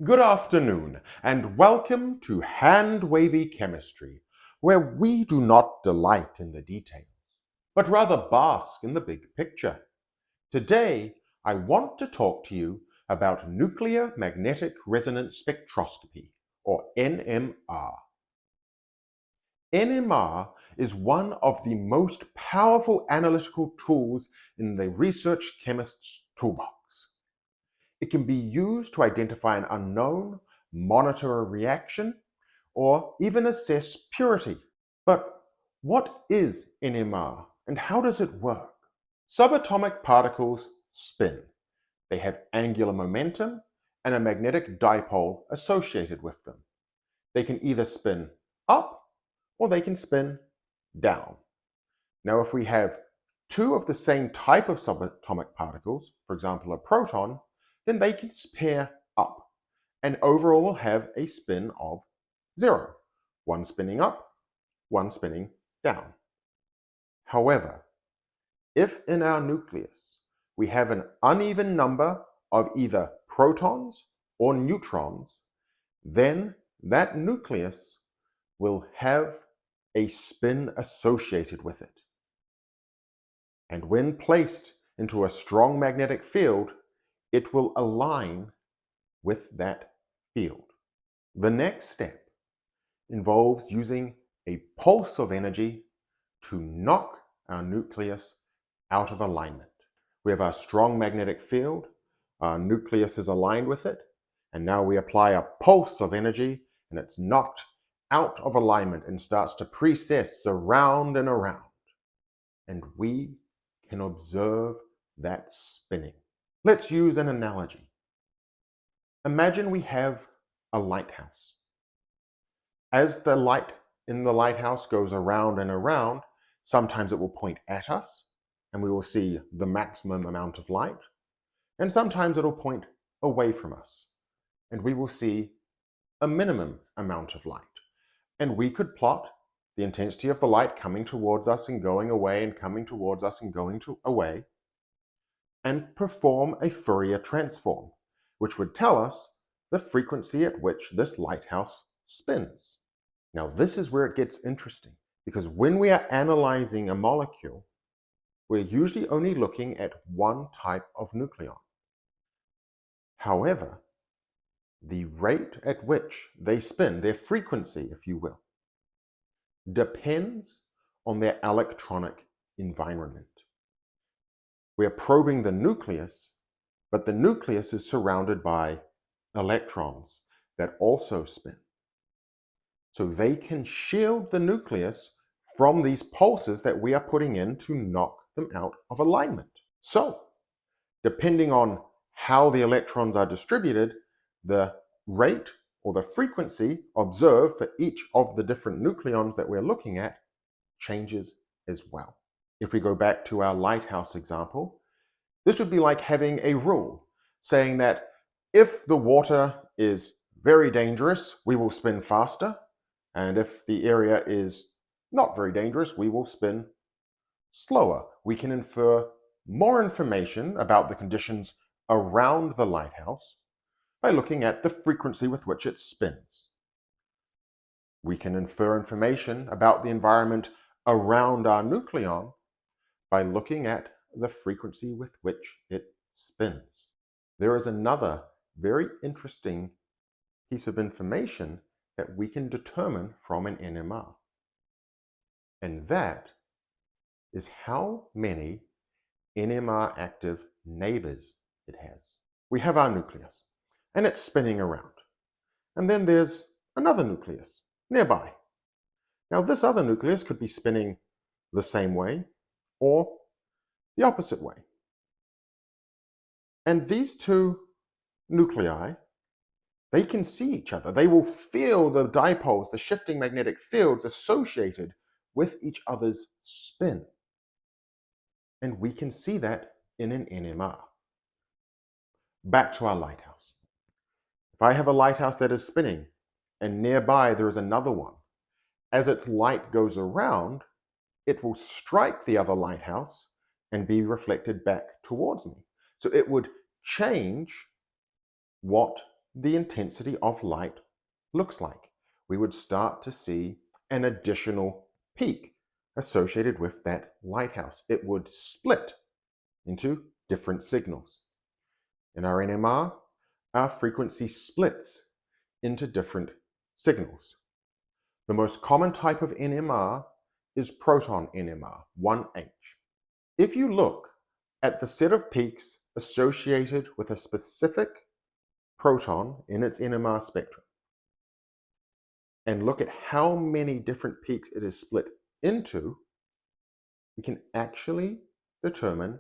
Good afternoon, and welcome to Hand-Wavy Chemistry, where we do not delight in the details, but rather bask in the big picture. Today, I want to talk to you about nuclear magnetic resonance spectroscopy, or NMR. NMR is one of the most powerful analytical tools in the research chemist's toolbox. It can be used to identify an unknown, monitor a reaction, or even assess purity. But what is NMR and how does it work? Subatomic particles spin. They have angular momentum and a magnetic dipole associated with them. They can either spin up or they can spin down. Now, if we have two of the same type of subatomic particles, for example, a proton, then they can pair up and overall will have a spin of 0. One spinning up, one spinning down. However, if in our nucleus we have an uneven number of either protons or neutrons, then that nucleus will have a spin associated with it. And when placed into a strong magnetic field, it will align with that field. The next step involves using a pulse of energy to knock our nucleus out of alignment. We have our strong magnetic field, our nucleus is aligned with it, and now we apply a pulse of energy and it's knocked out of alignment and starts to precess around and around. And we can observe that spinning. Let's use an analogy. Imagine we have a lighthouse. As the light in the lighthouse goes around and around, sometimes it will point at us and we will see the maximum amount of light, and sometimes it'll point away from us and we will see a minimum amount of light. And we could plot the intensity of the light coming towards us and going away and coming towards us and going away, and perform a Fourier transform, which would tell us the frequency at which this lighthouse spins. Now, this is where it gets interesting, because when we are analyzing a molecule, we're usually only looking at one type of nucleon. However, the rate at which they spin, their frequency, if you will, depends on their electronic environment. We are probing the nucleus, but the nucleus is surrounded by electrons that also spin. So they can shield the nucleus from these pulses that we are putting in to knock them out of alignment. So, depending on how the electrons are distributed, the rate or the frequency observed for each of the different nucleons that we're looking at changes as well. If we go back to our lighthouse example, this would be like having a rule saying that if the water is very dangerous, we will spin faster, and if the area is not very dangerous, we will spin slower. We can infer more information about the conditions around the lighthouse by looking at the frequency with which it spins. We can infer information about the environment around our nucleon by looking at the frequency with which it spins. There is another very interesting piece of information that we can determine from an NMR. And that is how many NMR active neighbors it has. We have our nucleus, and it's spinning around. And then there's another nucleus nearby. Now, this other nucleus could be spinning the same way or the opposite way. And these two nuclei, they can see each other. They will feel the dipoles, the shifting magnetic fields associated with each other's spin. And we can see that in an NMR. Back to our lighthouse. If I have a lighthouse that is spinning and nearby there is another one, as its light goes around, it will strike the other lighthouse and be reflected back towards me. So it would change what the intensity of light looks like. We would start to see an additional peak associated with that lighthouse. It would split into different signals. In our NMR, our frequency splits into different signals. The most common type of NMR is proton NMR, 1H. If you look at the set of peaks associated with a specific proton in its NMR spectrum and look at how many different peaks it is split into, we can actually determine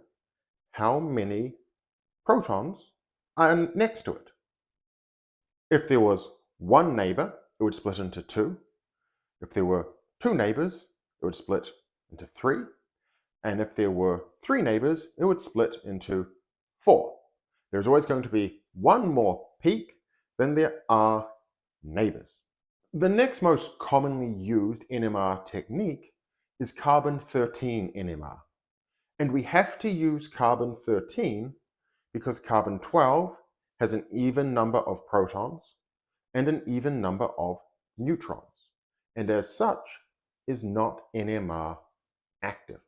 how many protons are next to it. If there was one neighbor, it would split into two. If there were two neighbors, it would split into three. And if there were three neighbors, it would split into four. There's always going to be one more peak than there are neighbors. The next most commonly used NMR technique is carbon-13 NMR. And we have to use carbon-13 because carbon-12 has an even number of protons and an even number of neutrons, and as such is not NMR active.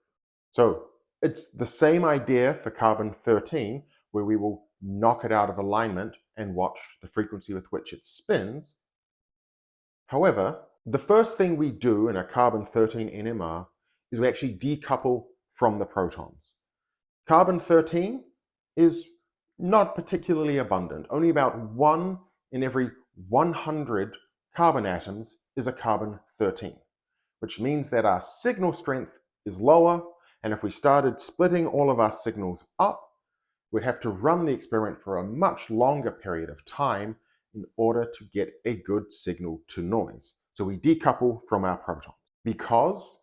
So it's the same idea for carbon-13, where we will knock it out of alignment and watch the frequency with which it spins. However, the first thing we do in a carbon-13 NMR is we actually decouple from the protons. Carbon-13 is not particularly abundant. Only about 1 in every 100 carbon atoms is a carbon-13, which means that our signal strength is lower, and if we started splitting all of our signals up, we'd have to run the experiment for a much longer period of time in order to get a good signal to noise. So we decouple from our protons. Because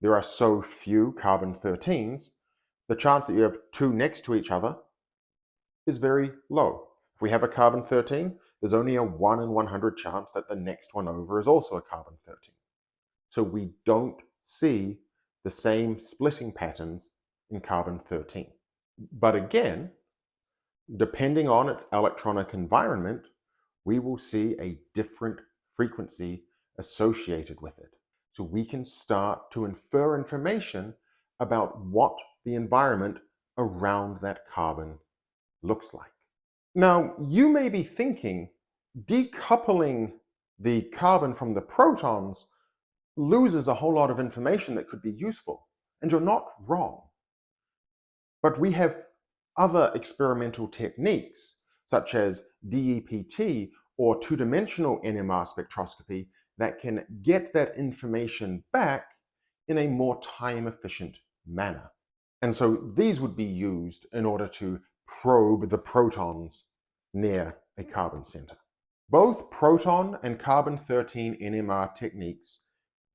there are so few carbon-13s, the chance that you have two next to each other is very low. If we have a carbon-13, there's only a 1 in 100 chance that the next one over is also a carbon-13. So we don't see the same splitting patterns in carbon-13. But again, depending on its electronic environment, we will see a different frequency associated with it. So we can start to infer information about what the environment around that carbon looks like. Now, you may be thinking, decoupling the carbon from the protons loses a whole lot of information that could be useful, and you're not wrong. But we have other experimental techniques, such as DEPT or two-dimensional NMR spectroscopy, that can get that information back in a more time-efficient manner. And so these would be used in order to probe the protons near a carbon center. Both proton and carbon-13 NMR techniques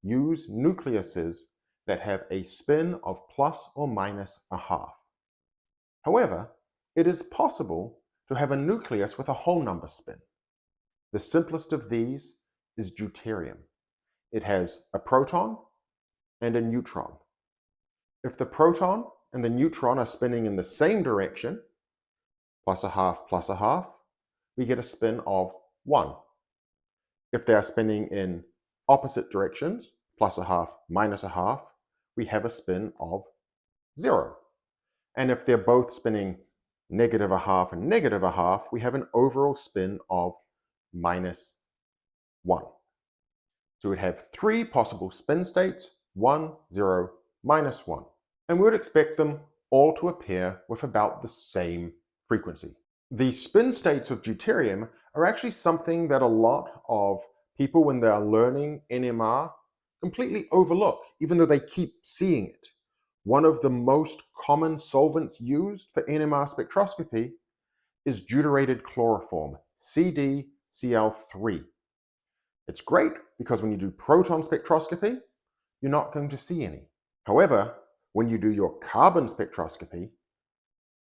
use nucleuses that have a spin of plus or minus a half. However, it is possible to have a nucleus with a whole number spin. The simplest of these is deuterium. It has a proton and a neutron. If the proton and the neutron are spinning in the same direction, plus a half, we get a spin of 1. If they are spinning in opposite directions, plus a half, minus a half, we have a spin of 0. And if they're both spinning negative a half and negative a half, we have an overall spin of minus 1. So we'd have 3 possible spin states, 1, 0, minus 1. And we would expect them all to appear with about the same frequency. The spin states of deuterium are actually something that a lot of people, when they are learning NMR, completely overlook, even though they keep seeing it. One of the most common solvents used for NMR spectroscopy is deuterated chloroform, CdCl3. It's great because when you do proton spectroscopy, you're not going to see any. However, when you do your carbon spectroscopy,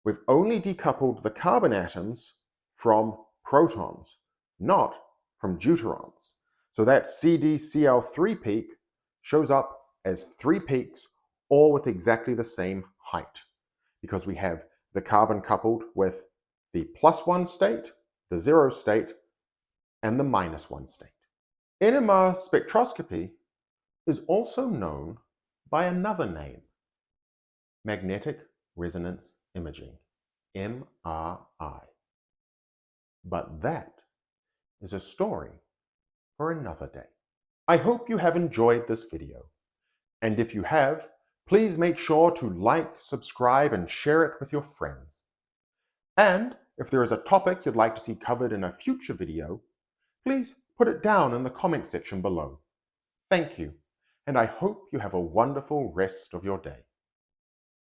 we've only decoupled the carbon atoms from protons, not from deuterons. So that CdCl3 peak shows up as 3 peaks, all with exactly the same height, because we have the carbon coupled with the +1 state, the 0 state, and the -1 state. NMR spectroscopy is also known by another name, magnetic resonance imaging, MRI. But that is a story for another day. I hope you have enjoyed this video, and if you have, please make sure to like, subscribe, and share it with your friends. And if there is a topic you'd like to see covered in a future video, please put it down in the comment section below. Thank you, and I hope you have a wonderful rest of your day.